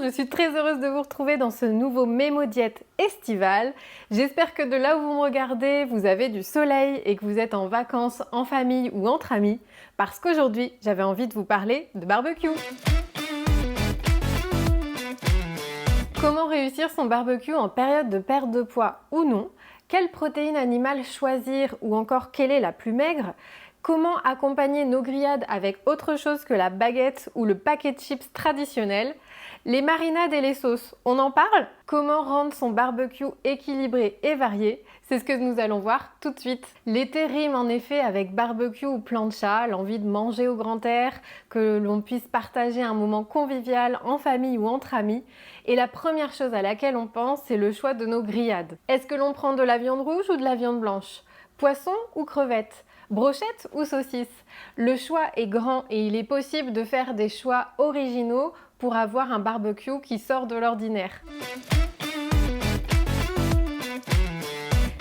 je suis très heureuse de vous retrouver dans ce nouveau Mémo Diète estival. J'espère que de là où vous me regardez, vous avez du soleil et que vous êtes en vacances, en famille ou entre amis, parce qu'aujourd'hui, j'avais envie de vous parler de barbecue. Comment réussir son barbecue en période de perte de poids ou non? Quelle protéine animale choisir ou encore quelle est la plus maigre? Comment accompagner nos grillades avec autre chose que la baguette ou le paquet de chips traditionnel? Les marinades et les sauces, on en parle? Comment rendre son barbecue équilibré et varié? C'est ce que nous allons voir tout de suite. L'été rime en effet avec barbecue ou plancha, l'envie de manger au grand air, que l'on puisse partager un moment convivial en famille ou entre amis. Et la première chose à laquelle on pense, c'est le choix de nos grillades. Est-ce que l'on prend de la viande rouge ou de la viande blanche? Poisson ou crevette? Brochette ou saucisse? Le choix est grand et il est possible de faire des choix originaux pour avoir un barbecue qui sort de l'ordinaire.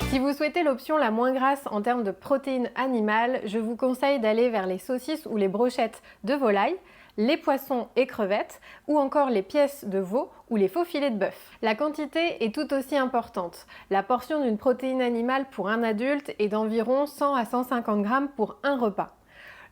Si vous souhaitez l'option la moins grasse en termes de protéines animales, je vous conseille d'aller vers les saucisses ou les brochettes de volaille, les poissons et crevettes, ou encore les pièces de veau ou les faux filets de bœuf. La quantité est tout aussi importante. La portion d'une protéine animale pour un adulte est d'environ 100 à 150 grammes pour un repas.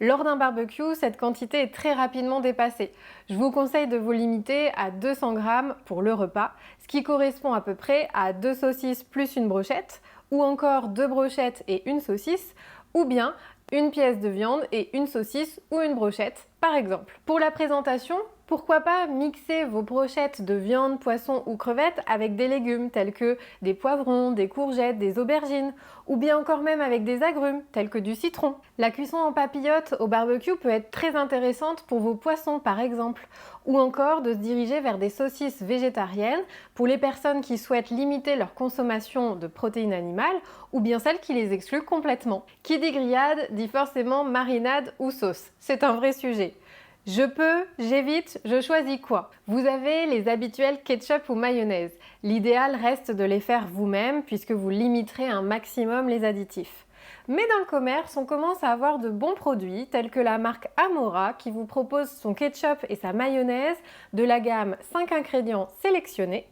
Lors d'un barbecue, cette quantité est très rapidement dépassée. Je vous conseille de vous limiter à 200 grammes pour le repas, ce qui correspond à peu près à 2 saucisses plus une brochette, ou encore 2 brochettes et une saucisse, ou bien une pièce de viande et une saucisse ou une brochette, par exemple. Pour la présentation, pourquoi pas mixer vos brochettes de viande, poisson ou crevettes avec des légumes tels que des poivrons, des courgettes, des aubergines, ou bien encore même avec des agrumes tels que du citron. La cuisson en papillote au barbecue peut être très intéressante pour vos poissons par exemple, ou encore de se diriger vers des saucisses végétariennes pour les personnes qui souhaitent limiter leur consommation de protéines animales ou bien celles qui les excluent complètement. Qui dit grillade dit forcément marinade ou sauce. C'est un vrai sujet. Je peux, j'évite, je choisis quoi? Vous avez les habituels ketchup ou mayonnaise. L'idéal reste de les faire vous-même puisque vous limiterez un maximum les additifs. Mais dans le commerce, on commence à avoir de bons produits tels que la marque Amora qui vous propose son ketchup et sa mayonnaise de la gamme 5 ingrédients sélectionnés,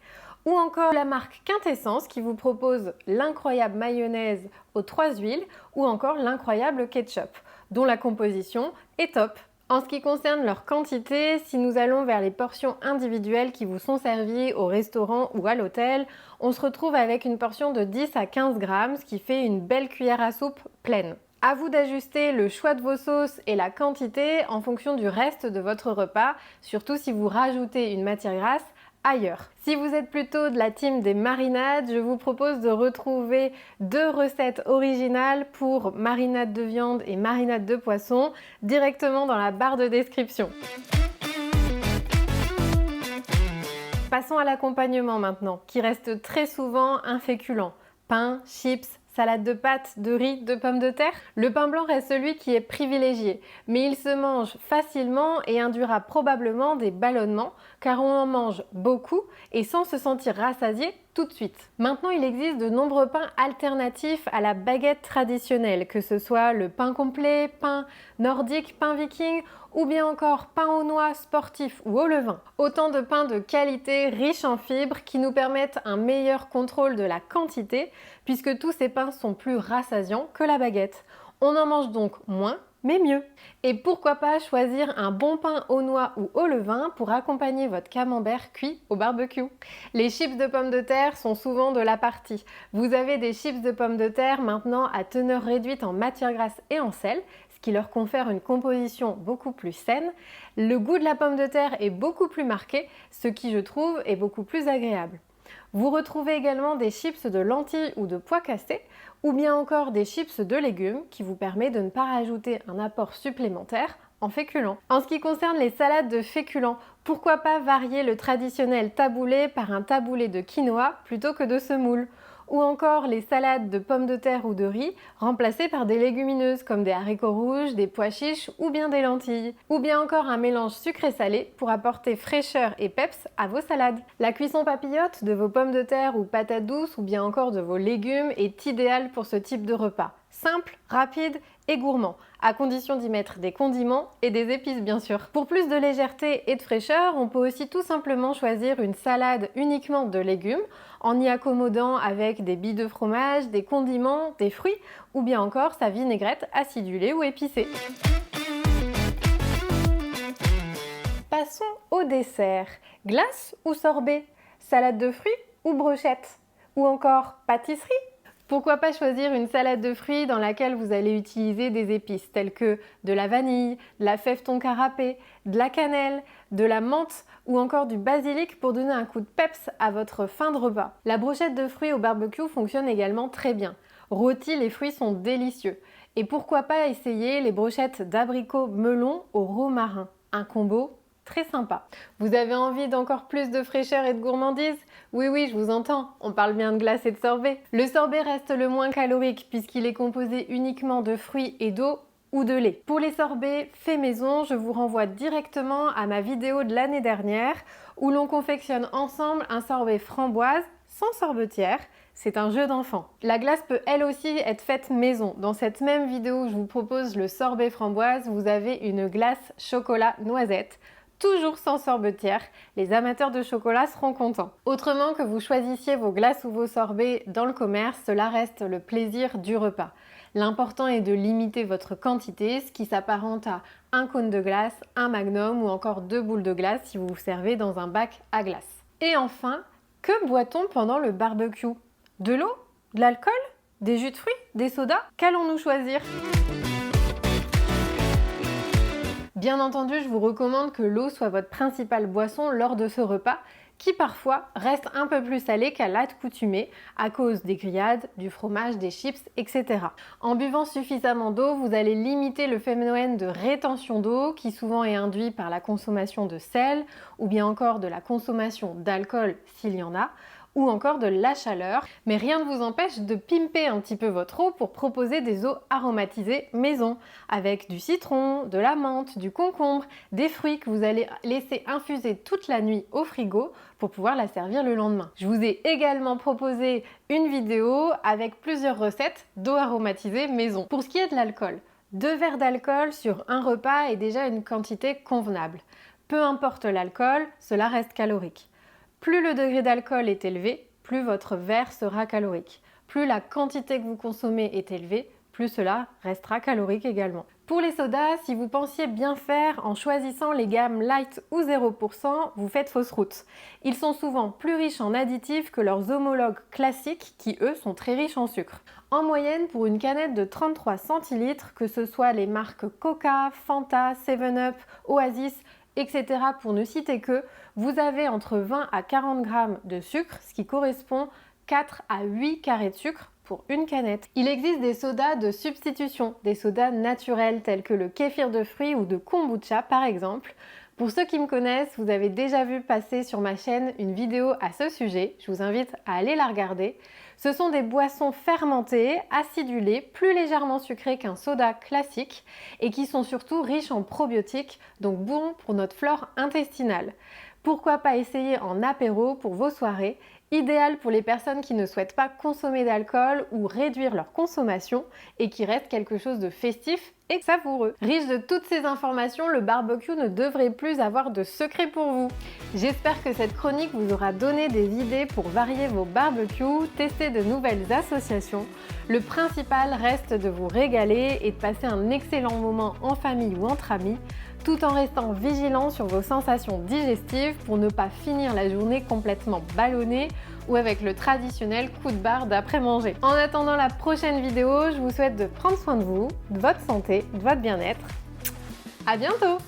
ou encore la marque Quintessence qui vous propose l'incroyable mayonnaise aux 3 huiles ou encore l'incroyable ketchup dont la composition est top. En ce qui concerne leur quantité, si nous allons vers les portions individuelles qui vous sont servies au restaurant ou à l'hôtel, on se retrouve avec une portion de 10 à 15 grammes, ce qui fait une belle cuillère à soupe pleine. À vous d'ajuster le choix de vos sauces et la quantité en fonction du reste de votre repas, surtout si vous rajoutez une matière grasse ailleurs. Si vous êtes plutôt de la team des marinades, je vous propose de retrouver 2 recettes originales pour marinade de viande et marinade de poisson directement dans la barre de description. Passons à l'accompagnement maintenant, qui reste très souvent un féculent. Pain, chips, salade de pâtes, de riz, de pommes de terre. Le pain blanc reste celui qui est privilégié, mais il se mange facilement et induira probablement des ballonnements car on en mange beaucoup et sans se sentir rassasié tout de suite. Maintenant, il existe de nombreux pains alternatifs à la baguette traditionnelle, que ce soit le pain complet, pain nordique, pain viking ou bien encore pain aux noix sportif ou au levain. Autant de pains de qualité, riches en fibres, qui nous permettent un meilleur contrôle de la quantité, puisque tous ces pains sont plus rassasiants que la baguette. On en mange donc moins, mais mieux. Et pourquoi pas choisir un bon pain aux noix ou au levain pour accompagner votre camembert cuit au barbecue. Les chips de pommes de terre sont souvent de la partie. Vous avez des chips de pommes de terre maintenant à teneur réduite en matière grasse et en sel, qui leur confère une composition beaucoup plus saine. Le goût de la pomme de terre est beaucoup plus marqué, ce qui je trouve est beaucoup plus agréable. Vous retrouvez également des chips de lentilles ou de pois cassés, ou bien encore des chips de légumes qui vous permet de ne pas rajouter un apport supplémentaire en féculents. En ce qui concerne les salades de féculents, pourquoi pas varier le traditionnel taboulé par un taboulé de quinoa plutôt que de semoule? Ou encore les salades de pommes de terre ou de riz remplacées par des légumineuses comme des haricots rouges, des pois chiches ou bien des lentilles. Ou bien encore un mélange sucré-salé pour apporter fraîcheur et peps à vos salades. La cuisson papillote de vos pommes de terre ou patates douces ou bien encore de vos légumes est idéale pour ce type de repas. simple, rapide et gourmand, à condition d'y mettre des condiments et des épices bien sûr. Pour plus de légèreté et de fraîcheur, on peut aussi tout simplement choisir une salade uniquement de légumes, en y accommodant avec des billes de fromage, des condiments, des fruits, ou bien encore sa vinaigrette acidulée ou épicée. Passons au dessert. Glace ou sorbet? Salade de fruits ou brochette? Ou encore pâtisserie? Pourquoi pas choisir une salade de fruits dans laquelle vous allez utiliser des épices telles que de la vanille, de la fève thon râpée, de la cannelle, de la menthe ou encore du basilic pour donner un coup de peps à votre fin de repas. La brochette de fruits au barbecue fonctionne également très bien. Rôtis, les fruits sont délicieux. Et pourquoi pas essayer les brochettes d'abricots melon au romarin? Un combo très sympa. Vous avez envie d'encore plus de fraîcheur et de gourmandise? Oui, je vous entends, on parle bien de glace et de sorbet. Le sorbet reste le moins calorique puisqu'il est composé uniquement de fruits et d'eau ou de lait. Pour les sorbets faits maison, je vous renvoie directement à ma vidéo de l'année dernière où l'on confectionne ensemble un sorbet framboise sans sorbetière. C'est un jeu d'enfant. La glace peut elle aussi être faite maison. Dans cette même vidéo où je vous propose le sorbet framboise, vous avez une glace chocolat noisette. Toujours sans sorbetière, les amateurs de chocolat seront contents. Autrement que vous choisissiez vos glaces ou vos sorbets dans le commerce, cela reste le plaisir du repas. L'important est de limiter votre quantité, ce qui s'apparente à un cône de glace, un magnum ou encore 2 boules de glace si vous vous servez dans un bac à glace. Et enfin, que boit-on pendant le barbecue? De l'eau? De l'alcool? Des jus de fruits? Des sodas? Qu'allons-nous choisir? Bien entendu, je vous recommande que l'eau soit votre principale boisson lors de ce repas, qui parfois reste un peu plus salé qu'à l'accoutumée à cause des grillades, du fromage, des chips, etc. En buvant suffisamment d'eau, vous allez limiter le phénomène de rétention d'eau qui souvent est induit par la consommation de sel ou bien encore de la consommation d'alcool s'il y en a, ou encore de la chaleur, mais rien ne vous empêche de pimper un petit peu votre eau pour proposer des eaux aromatisées maison, avec du citron, de la menthe, du concombre, des fruits que vous allez laisser infuser toute la nuit au frigo pour pouvoir la servir le lendemain. Je vous ai également proposé une vidéo avec plusieurs recettes d'eau aromatisée maison. Pour ce qui est de l'alcool, 2 verres d'alcool sur un repas est déjà une quantité convenable. Peu importe l'alcool, cela reste calorique. Plus le degré d'alcool est élevé, plus votre verre sera calorique. Plus la quantité que vous consommez est élevée, plus cela restera calorique également. Pour les sodas, si vous pensiez bien faire en choisissant les gammes light ou 0%, vous faites fausse route. Ils sont souvent plus riches en additifs que leurs homologues classiques qui, eux, sont très riches en sucre. En moyenne, pour une canette de 33 centilitres, que ce soit les marques Coca, Fanta, 7up, Oasis, etc. pour ne citer que, vous avez entre 20 à 40 grammes de sucre, ce qui correspond 4 à 8 carrés de sucre pour une canette. Il existe des sodas de substitution, des sodas naturels tels que le kéfir de fruits ou de kombucha par exemple. Pour ceux qui me connaissent, vous avez déjà vu passer sur ma chaîne une vidéo à ce sujet, je vous invite à aller la regarder. Ce sont des boissons fermentées, acidulées, plus légèrement sucrées qu'un soda classique et qui sont surtout riches en probiotiques, donc bons pour notre flore intestinale. Pourquoi pas essayer en apéro pour vos soirées, idéal pour les personnes qui ne souhaitent pas consommer d'alcool ou réduire leur consommation et qui reste quelque chose de festif et savoureux. Riche de toutes ces informations, le barbecue ne devrait plus avoir de secret pour vous. J'espère que cette chronique vous aura donné des idées pour varier vos barbecues, tester de nouvelles associations. Le principal reste de vous régaler et de passer un excellent moment en famille ou entre amis, tout en restant vigilant sur vos sensations digestives pour ne pas finir la journée complètement ballonnée ou avec le traditionnel coup de barre d'après-manger. En attendant la prochaine vidéo, je vous souhaite de prendre soin de vous, de votre santé, de votre bien-être. À bientôt!